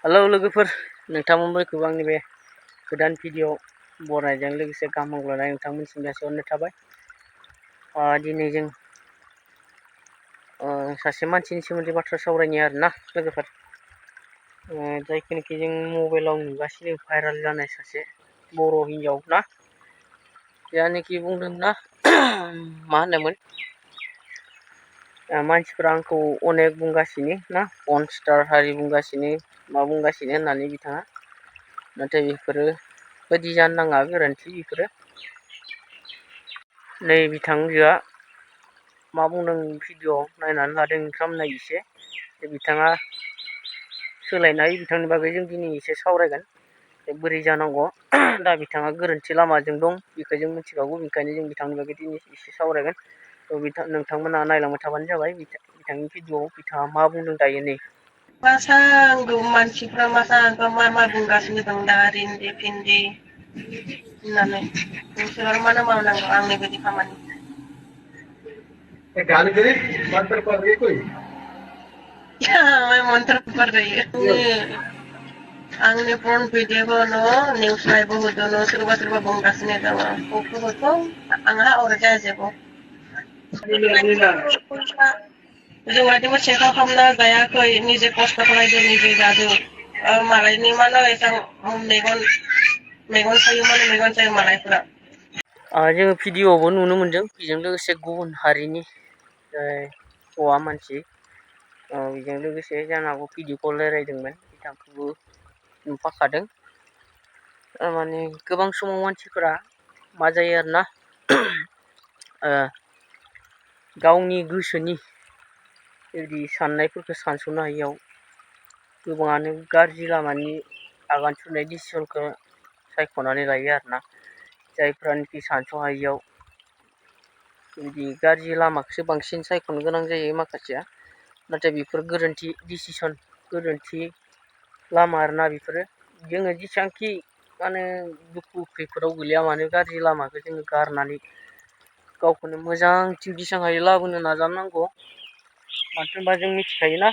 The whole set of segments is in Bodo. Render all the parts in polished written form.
हेलौ लोगोफोर, नोंथांमोनखौ आंनि बे गोदान भिडिअ बरायनायजों लोगोसे गाहाम हामलायनाय नोंथांमोनसिम जासिहरनाय थाबाय। दिनै जों सासे मानसिनि सोमोन्दै बाथ्रा सावरायनि आरोना लोगोफोर, जायखौनोखि जों मबाइलाव नुगासिनो भाइरेल जानाय सासे बर' हिन्जाव ना, जायनोखि बुंदों ना मा होनोमोन, मानसिफ्रा आंखौ अनेक बुंगासिनो ना, पन स्टार हारि बुंगासिनो मा बुंगासिनो होननानै बिथाङा, नाथाय बेफोरो बायदि जानो नाङा, गोरोन्थि बेफोरो। नै बिथांजोआ मा बुंदों भिडिअ नायनानै लादों नोंथांमोना नाय एसे, बिथाङा सोलायनाय बिथांनि बागै जों दिनै एसे सावरायगोन, बोरै जानांगौ। दा बिथाङा गोरोन्थि लामाजों दं बेखौ जों मिथिखागौ, बेनिखायनो जों बिथांनि बागै दिनै एसे सावरायगोन। नोंथांमोना नायलांबाय थाबानो जाबाय बिथांनि भिडिअआव बिथाङा मा बुंदों दायो नै। Masa मानसिफ्रा masa मा बुंगासिनो दं दा रिन्दि फिन्दि होननानै नोंसोर मानो मावनांगौ आंनि बायदि खामानि। गाली गई मंत्र पढ़ रही कोई मैं मंत्र पढ़ रही हूँ आंनि फन भिडिअखौनो निउस नायबोहोदों सोरबा सोरबा बुंगासिनो दङ बेफोरखौ आंहा अरजाजोबो जोंहादि मोनसे खालामना जायाखै निजे खस्थ' खालायदों निजे जादों मालायनि मानो एसां मेगन सायो माने मेगन सायो मालायफोरा। जोङो भिडिअआवबो नुनो मोनदों, बेजों लोगोसे गुबुन हारिनि हौवा मानसि, बेजों लोगोसे जानो हागौ भिडिअ कल रायलायदोंमोन, बिथांखौबो नुफाखादों। माने गोबां समाव मानसिफोरा मा जायो आरोना, गावनि गोसोनि बिदि साननायफोरखौ सानस'नो हायियाव गोबाङानो गाज्रि लामानि आगान सुरनाय डिसिसनखौ सायख'नानै लायो आरोना, जायफ्रानोखि सानस'हायियाव बिदि गाज्रि लामाखौसो बांसिन सायख'नो गोनां जायो माखासेया, नाथाय बेफोर गोरोन्थि डिसिसन, गोरोन्थि लामा आरोना बेफोरो। जोङो जेसेबांखि माने दुखु खैफोदाव गोलैया मानो गाज्रि लामाखौ जोङो गारनानै गावखौनो मोजांथिं जेसेबां हायो लाबोनो नाजानांगौ। मानो होनबा जों मिथिखायोना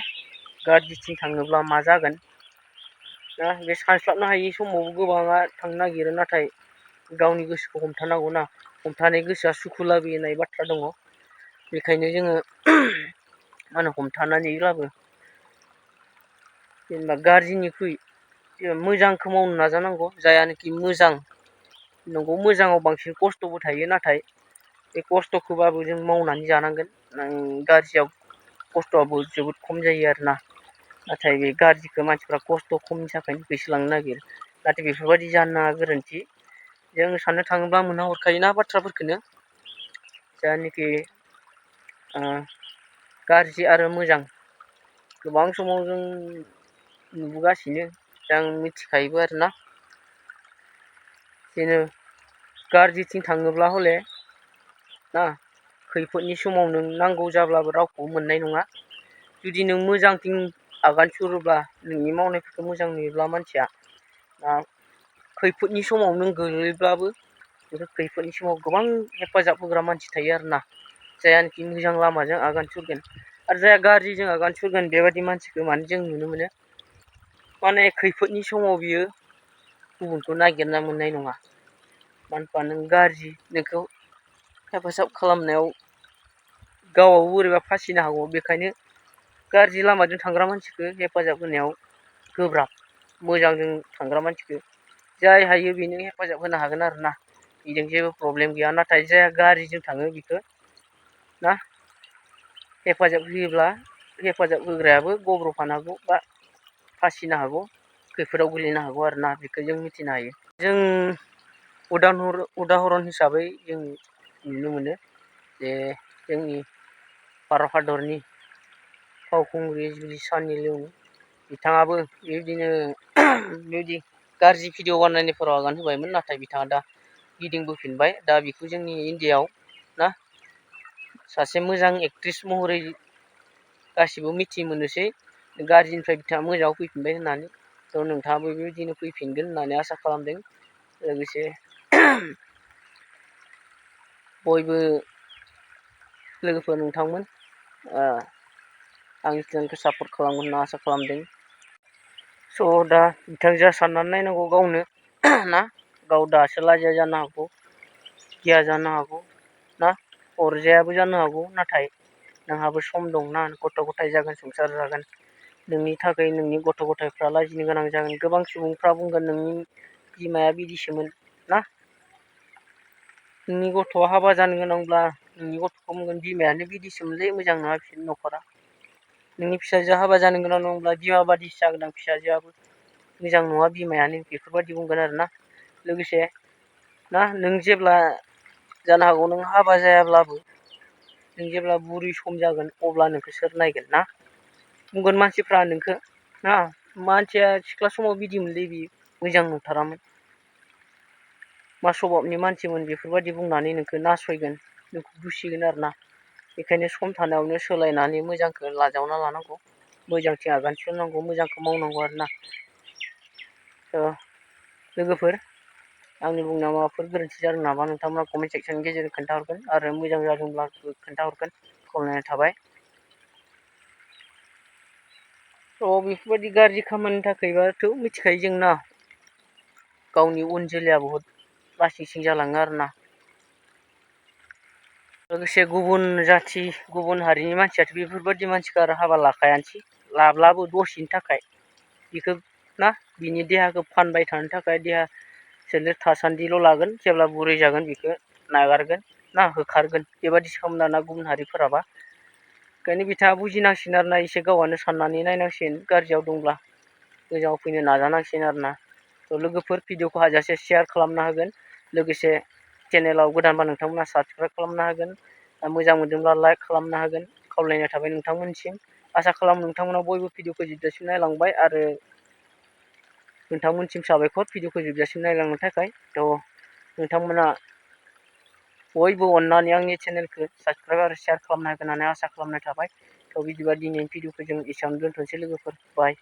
गाज्रिथिं थाङोब्ला मा जागोन ना, बे सानस्लाबनो हायि समावबो गोबाङा थांनो नागिरो, नाथाय गावनि गोसोखौ हमथानांगौ ना, हमथानाय गोसोआ सुखु लाबोयो होननाय बाथ्रा दङ। बेखायनो जोङो मा होनो हमथानानैब्लाबो जेनेबा गाज्रिनिख्रुइ मोजांखौ मावनो नाजानांगौ, जायानोखि मोजां नंगौ। मोजाङाव बांसिन खस्थ'बो थायो, नाथाय बे खस्थ'खौबाबो जों मावनानै जानांगोन। गाज्रियाव खस्थ'आबो जोबोद खम जायो आरोना, नाथाय बे गाज्रिखौ मानसिफ्रा खस्थ' खमनि थाखायनो होसोलांनो नागिरो, नाथाय बेफोरबायदि जानो नाङा, गोरोन्थि। जों साननो थाङोब्ला मोनहा हरखायोना बाथ्राफोरखौनो, जायनोखि गाज्रि आरो मोजां गोबां समाव जों नुबोगासिनो, जों मिथिखायोबो आरोना। जेन' गाज्रिथिं थाङोब्ला हले ना, खैफोदनि समाव नों नांगौ जाब्लाबो रावखौबो मोननाय नङा। जुदि नों मोजांथिं आगान सुरोब्ला, नोंनि मावनायफोरखौ मोजां नुयोब्ला मानसिया, खैफोदनि समाव नों गोग्लैब्लाबो बेफोर खैफोदनि समाव गोबां हेफाजाब होग्रा मानसि थायो आरोना, जायानोखि मोजां लामाजों आगान सुरगोन। आरो जाया गाज्रिजों आगान सुरगोन, बेबायदि मानसिखौ माने जों नुनो मोनो माने खैफोदनि समाव बियो गुबुनखौ नागिरना मोननाय नङा। मानो होनबा नों गाज्रि, नोंखौ हेफाजाब खालामनायाव गावआबो बोरैबा फासिनो हागौ, बेखायनो गाज्रि लामाजों थांग्रा मानसिखौ हेफाजाब होनायाव गोब्राब। मोजांजों थांग्रा मानसिखौ जाय हायो बेनो हेफाजाब होनो हागोन आरोना, बेजों जेबो प्रब्लेम गैया। नाथाय जाया गाज्रिजों थाङो बेखौ ना, हेफाजाब होयोब्ला हेफाजाब होग्रायाबो गब्र'फानो हागौ बा फासिनो हागौ, खैफोदाव गोलैनो हागौ आरोना, बेखौ जों मिथिनो हायो। जों उदाहरन हिसाबै जों नुनो मोनो जे जोंनि भारत हादरनि फावखुंग्रि सानि लियन, बिथाङाबो बेबायदिनो बेबायदि गाज्रि भिडिअ बानायनायफोराव आगान होबायमोन, नाथाय बिथाङा दा गिदिंबोफिनबाय। दा बेखौ जोंनि इण्डियाआव ना सासे मोजां एक्ट्रिस महरै गासिबो मिथि मोननोसै, गाज्रिनिफ्राय बिथाङा मोजाङाव फैफिनबाय होननानै। थ' नोंथाङाबो बेबायदिनो फैफिनगोन होननानै आसा खालामदों। लोगोसे बयबो लोगोफोर स' दा बिथांजोआ साननानै नायनांगौ गावनो ना गाव दासो लाजिया जानो हागौ गिया जानो हागौ ना अरजायाबो जानो हागौ नाथाय नोंहाबो सम दं ना गथ' गथाय जागोन संसार जागोन नोंनि थाखाय नोंनि गथ' गथायफ्रा लाजिनो गोनां जागोन गोबां सुबुंफ्रा बुंगोन नोंनि बिमाया बिदिसोमोन ना नोंनि गथ'आ हाबा जानो गोनांब्ला नोंनि गथ'खौ बुंगोन बिमायानो बिदिसोमोनलै मोजां नङा बिसोरनि न'खरा नोंनि फिसाजोआ हाबा जानो गोनां दंब्ला बिमा बादिसो जागोन फिसाजोआबो मोजां नङा बिमायानो बेफोरबायदि बुंगोन आरोना लोगोसे ना नों जेब्ला जानो हागौ नों हाबा जायाब्लाबो नों जेब्ला बुरै सम जागोन अब्ला नोंखौ सोर नायगोन ना बुंगोन मानसिफ्रा नोंखौ ना मानसिया सिख्ला समाव बिदिमोनलै बियो मोजां नंथारामोन मा सभाबनि मानसिमोन बेफोरबायदि बुंनानै नोंखौ नासयगोन नोंखौ दुसिगोन आरोना बेखायनो सम थानायावनो सोलायनानै मोजांखौ लाजावना लानांगौ मोजांथिं आगान सुरनांगौ मोजांखौ मावनांगौ आरोना लोगोफोर आंनि बुंनायाव माबाफोर गोरोन्थि जादों नामा नोंथांमोना कमेन्ट सेक्सननि गेजेरजों खोन्थाहरगोन आरो मोजां जादोंब्ला खोन्थाहरगोन खावलायनाय थाबाय थ' बेफोरबायदि गाज्रि खामानिनि थाखायबाथ' मिथिखायो जोंना गावनि उन जोलैया बहुद लासिं सिं जालाङो आरोना लोगोसे गुबुन जाथि गुबुन हारिनि मानसियाथ' बेफोरबायदि मानसिखौ आरो हाबा लाखायानोसै लाब्लाबो दसेनि थाखाय बेखौ ना बिनि देहाखौ फानबाय थानो थाखाय देहा सोलेर थासान्दिल' लागोन जेब्ला बुरै जागोन बेखौ नागारगोन ना होखारगोन बेबादिसो खालामो दाना गुबुन हारिफोराबा ओंखायनो बिथाङा बुजिनांसिगोन आरोना एसे गावआनो साननानै नायनांसिगोन गाज्रियाव दंब्ला मोजाङाव फैनो नाजानांसिगोन आरोना थ' लोगोफोर भिडिअखौ हाजासे शेयार खालामना होगोन लोगोसे चेनेलाव गोदानबा नोंथांमोना साबसक्राइब खालामना होगोन मोजां मोनदोंब्ला लाइक खालामना होगोन खावलायनाय थाबाय नोंथांमोनसिम आसा खालामो नोंथांमोना बयबो भिडिअखौ जोबजासिम नायलांबाय आरो नोंथांमोनसिम साबायखर भिडिअखौ जोबजासिम नायलांनो थाखाय थ' नोंथांमोना बयबो अननानै आंनि चेनेलखौ साबसक्राइब आरो शेयार खालामना होगोन होननानै आसा खालामनाय थाबाय थ' बिदिबा दिनैनि भिडिअखौ जों एसेयावनो दोनथ'नोसै लोगोफोर बाय